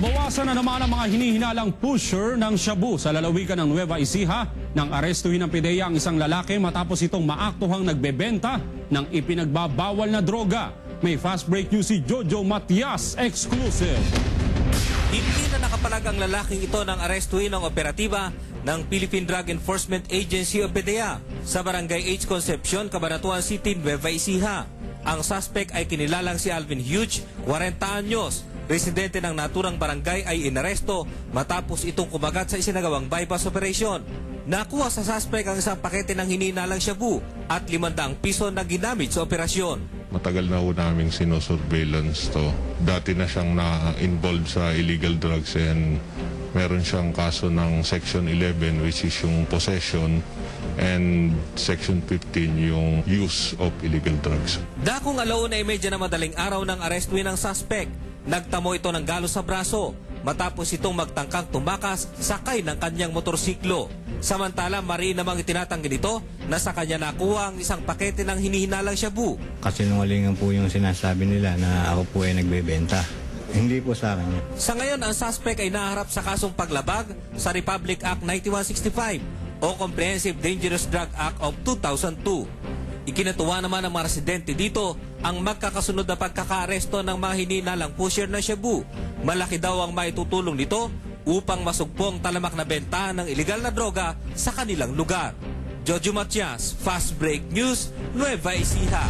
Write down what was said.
Nabawasan na naman ang mga hinihinalang pusher ng shabu sa lalawigan ng Nueva Ecija nang arestuhin ng PIDEA ang isang lalaki matapos itong maaktuhang nagbebenta ng ipinagbabawal na droga. May fast break news si Jojo Matias, exclusive. Hindi na nakapalag ang lalaking ito ng arestuhin ng operatiba ng Philippine Drug Enforcement Agency o PIDEA sa Barangay H. Concepcion, Cabanatuan City, Nueva Ecija. Ang suspect ay kinilalang si Alvin Huge, 40 anyos. Residente ng naturang barangay ay inaresto matapos itong kumagat sa isinagawang bypass operation. Nakuha sa suspect ang isang pakete ng hinihinalang shabu at 500 piso na ginamit sa operasyon. Matagal na ho naming sinosurveillance to. Dati na siyang na-involved sa illegal drugs and meron siyang kaso ng Section 11 which is yung possession and Section 15 yung use of illegal drugs. Dakong alauna ay medya na madaling araw ng arestuhin ng suspect. Nagtamo ito ng galos sa braso matapos itong magtangkang tumakas sakay ng kanyang motorsiklo. Samantala, mariin namang itinatanggi nito na sa kanya nakuha ang isang pakete ng hinihinalang shabu. Kasinungalingan po yung sinasabi nila na ako po ay nagbebenta. Hindi po sa akin. Sa ngayon, ang suspect ay naharap sa kasong paglabag sa Republic Act 9165 o Comprehensive Dangerous Drug Act of 2002. Ikinatuwa naman ng mga residente dito ang magkakasunod na pagkakaaresto ng mga hinihinalang pusher na shabu. Malaki daw ang maitutulong nito upang masugpo ang talamak na bentahan ng ilegal na droga sa kanilang lugar. Jojo Matias, Fast Break News, Nueva Ecija.